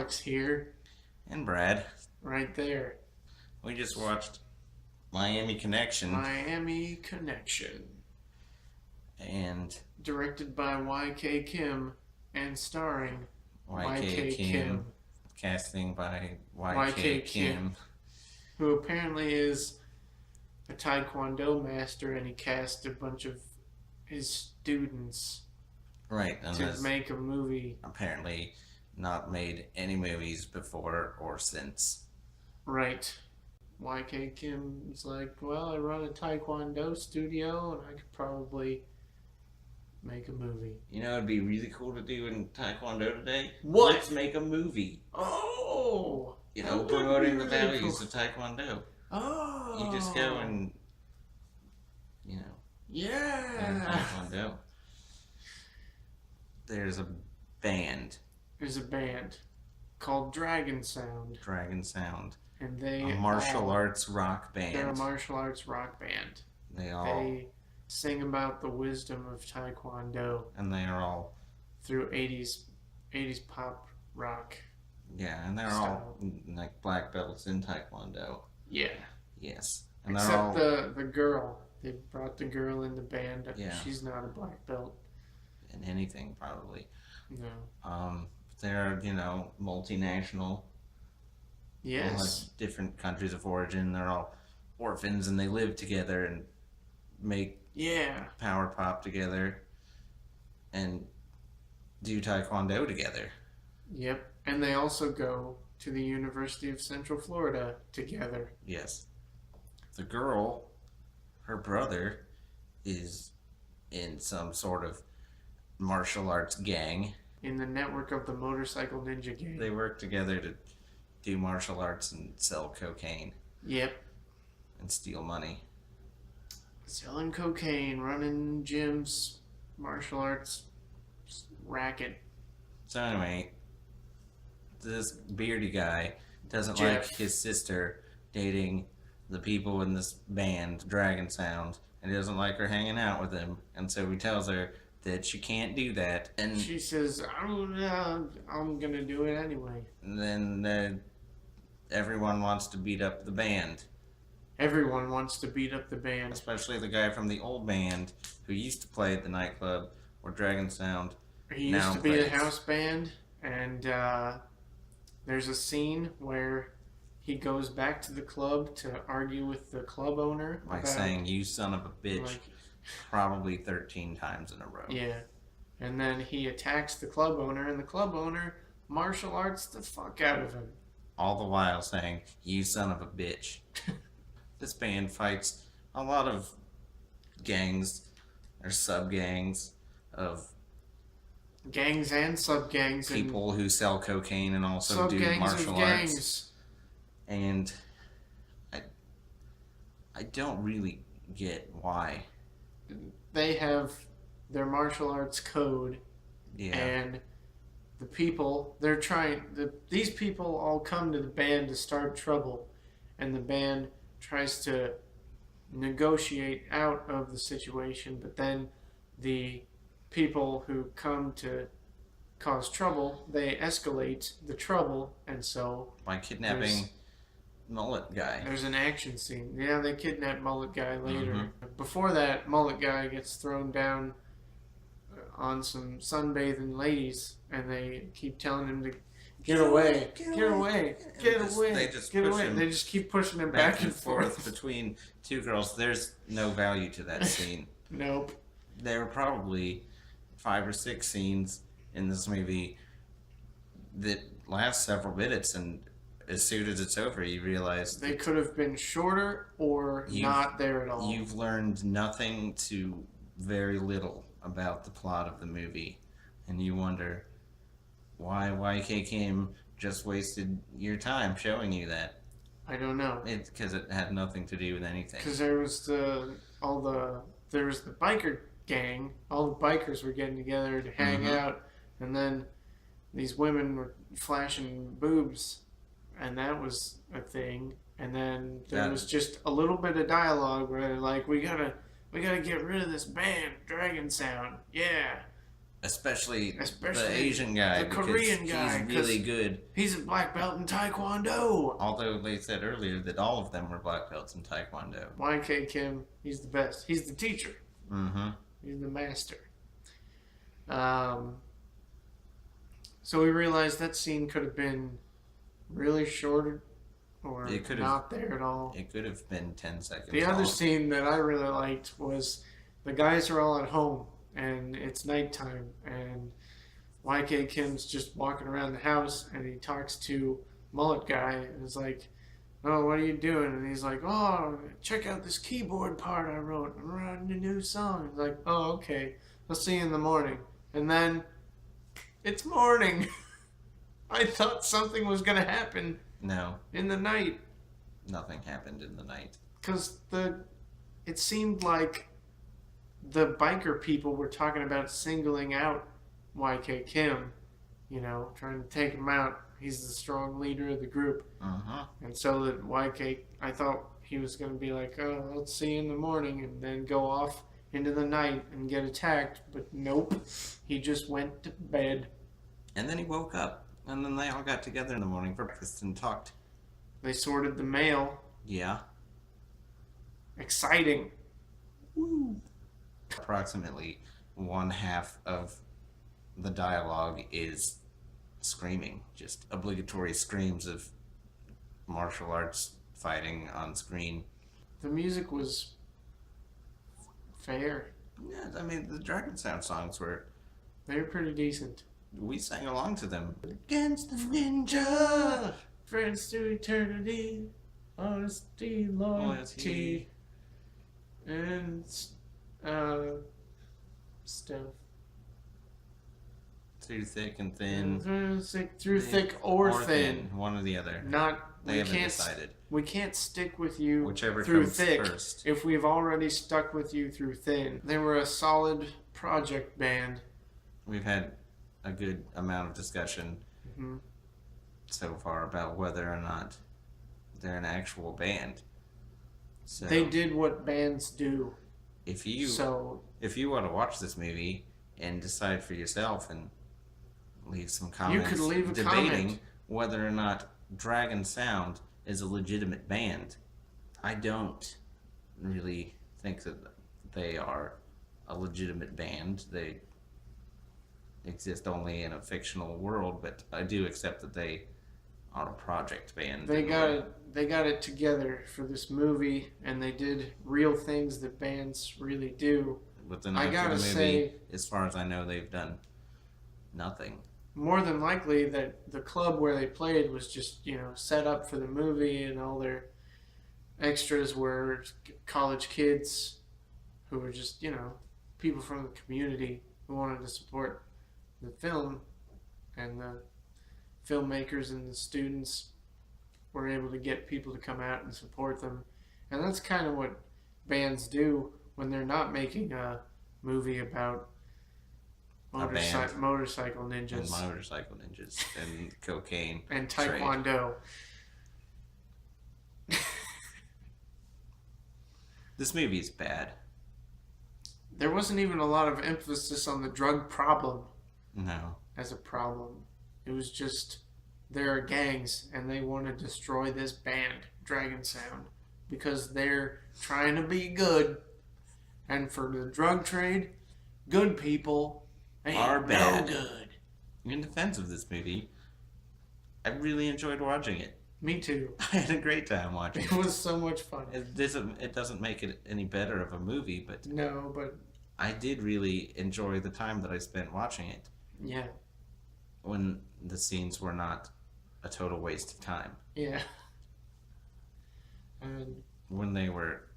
Alex here, And Brad, right there. we just watched Miami Connection, Miami Connection, and directed by Y.K. Kim and starring YK Kim, casting by Y.K. YK Kim. who apparently is a Taekwondo master, and he cast a bunch of his students Right, and to has make a movie. apparently not made any movies before or since. Right. Y.K. Kim's like, well, I run a Taekwondo studio, and I could probably make a movie. You know, it'd be really cool to do in Taekwondo today. What? Let's make a movie. Oh! You that know, would be promoting the really values cool. of Taekwondo. Oh! You just go and, learn Yeah! Taekwondo. There's a band, There's a band called Dragon Sound, Dragon Sound, and they a martial all- arts rock band. They're a martial arts rock band. They all They sing about the wisdom of Taekwondo and they are all through 80s pop rock. and they're all like black belts in Taekwondo. Yeah. Yes, and they're Except all the girl. They brought the girl in the band. Yeah. She's not a black belt. in anything probably. No. They're multinational. All Yes. have different countries of origin. They're all orphans and they live together and make Yeah. power pop together and do Taekwondo together. Yep. And they also go to the University of Central Florida together. Yes. The girl, her brother, is in some sort of martial arts gang. In the network of the Motorcycle Ninja Gang. They work together to do martial arts and sell cocaine Yep. and steal money. Selling cocaine, running gyms, martial arts racket. So anyway, this beardy guy doesn't Jeff. like his sister dating the people in this band, Dragon Sound, and he doesn't like her hanging out with him, and so he tells her that she can't do that, and She says, I'm gonna do it anyway. then everyone wants to beat up the band, Everyone wants to beat up the band. especially the guy from the old band who used to play at the nightclub where Dragon Sound. He Now used to be a plays. house band, and there's a scene where he goes back to the club to argue with the club owner By about, saying "you son of a bitch" like, probably 13 times in a row. yeah. And then he attacks the club owner, and the club owner martial arts the fuck out of him. All the while saying "you son of a bitch." This band fights a lot of gangs or sub gangs of Gangs and sub gangs people who sell cocaine and and also sub do gangs martial of arts. gangs. And I don't really get why. They have their martial arts code, Yeah. and the people they're trying. These people all come to the band to start trouble, and the band tries to negotiate out of the situation, but then the people who come to cause trouble, they escalate the trouble, and so By kidnapping Mullet Guy. there's an action scene. Yeah, they kidnap Mullet Guy later. Mm-hmm. Before that, Mullet Guy gets thrown down on some sunbathing ladies, and they keep telling him to get away, get away, get away, They just get push away. him They just keep pushing him Back and forth forth. between two girls. There's no value to that scene. Nope. There were probably 5 or 6 scenes in this movie that last several minutes, and as soon as it's over, you realize They could have been shorter or not there at all. you've learned nothing to very little about the plot of the movie, and you wonder why YK Kim just wasted your time showing you that. I don't know. It's because it had nothing to do with anything. Because there was the biker gang. All the bikers were getting together to hang Mhm. out, and then these women were flashing boobs, and that was a thing. And then there That- was just a little bit of dialogue where they're like, we gotta get rid of this band, Dragon Sound, yeah. Especially Especially the Asian guy, the because Korean guy, he's really good. He's a black belt in Taekwondo. Although they said earlier that all of them were black belts in Taekwondo. YK Kim, he's the best. He's the teacher. Mm-hmm. He's the master. So we realized that scene could have been really short or It could have- not there at all. It could have been 10 seconds. The other long. scene that I really liked was the guys are all at home and it's nighttime and YK Kim's just walking around the house and he talks to Mullet Guy and is like, "Oh, what are you doing?" And he's like, "Oh, check out this keyboard part I wrote. I'm writing a new song." He's like, "Oh, okay. I'll see you in the morning." And then it's morning. I thought something was gonna happen No, in the night nothing happened in the night. because it seemed like the biker people were talking about singling out YK Kim, you know, trying to take him out. He's the strong leader of the group. Uh-huh. And so that I thought he was going to be like, "Oh, let's see you in the morning," and then go off into the night and get attacked. But nope, he just went to bed. And then he woke up, and then they all got together in the morning for breakfast and talked. They sorted the mail. Yeah. Exciting. Woo. Approximately one half of the dialogue is screaming, just obligatory screams of martial arts fighting on screen. The music was fair. Yeah, I mean, the Dragon Sound songs were, They were pretty decent. we sang along to them. Against the ninja! Friends to eternity, honesty, loyalty, and stuff. Through thick and thin. Through thick or thin. One or the other. They We haven't can't. decided. We can't stick with you Whichever through comes thick first. if we've already stuck with you through thin. They were a solid project band. We've had a good amount of discussion hmm so far about whether or not they're an actual band. So They did what bands do. if you want to watch this movie and decide for yourself and leave some comments could leave a debating comment. whether or not Dragon Sound is a legitimate band. I don't really think that they are a legitimate band. They exist only in a fictional world, but I do accept that they are a project band. They got it together for this movie, and they did real things that bands really do. With the I notes of gotta the movie, say, as far as I know, they've done nothing. more than likely that the club where they played was just, you know, set up for the movie, and all their extras were college kids who were just, you know, people from the community who wanted to support the film, and the filmmakers and the students were able to get people to come out and support them. And that's kind of what bands do when they're not making a movie about band. motorcycle And ninjas motorcycle ninjas and cocaine. and trade. taekwondo. This movie is bad. There wasn't even a lot of emphasis on the drug problem No. as a problem. It was just there are gangs and they want to destroy this band, Dragon Sound, because they're trying to be good. And for the drug trade, good people ain't Are no bad. good. In defense of this movie, I really enjoyed watching it. Me too. I had a great time watching It it. was so much fun. It doesn't make it any better of a movie, but No, but I did really enjoy the time that I spent watching it yeah, when the scenes were not a total waste of time. yeah. And When they were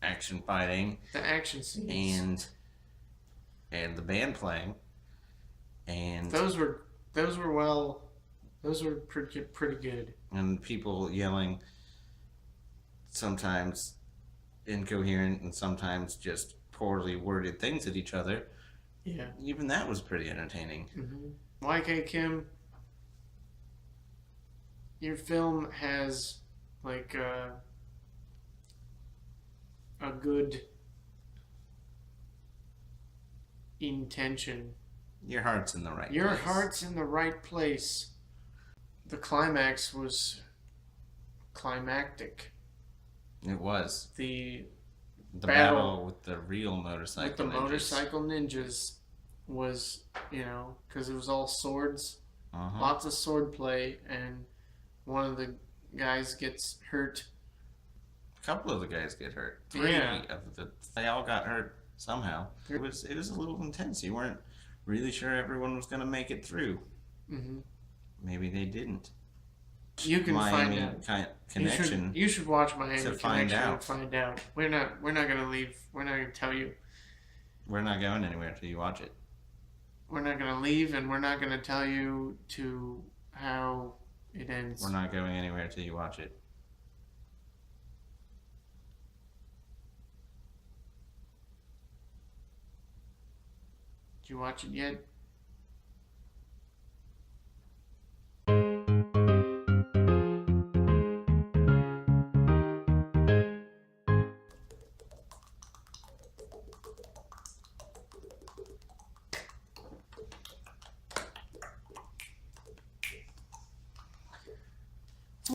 action fighting the action scenes. and the band playing and Those were pretty good. and people yelling, sometimes incoherent and sometimes just poorly worded things at each other. Yeah. Even that was pretty entertaining. Mm-hmm. YK Kim, your film has like a good intention. Your heart's in the right Your place. heart's in the right place. The climax was climactic. It was. The battle with the real motorcycle with the ninjas. motorcycle ninjas was, because it was all swords, Uh-huh. lots of sword play, and one of the guys gets hurt. A couple of the guys get hurt. Three of they all got hurt somehow. It was a little intense. You weren't really sure everyone was going to make it through. Mm-hmm. Maybe they didn't. You can Miami find out. Connection. You should watch Miami to Connection find out. and find out. We're not gonna leave. We're not gonna tell you. We're not going anywhere until you watch it. We're not gonna leave, and we're not gonna tell you to how it ends. We're not going anywhere until you watch it. Did you watch it yet?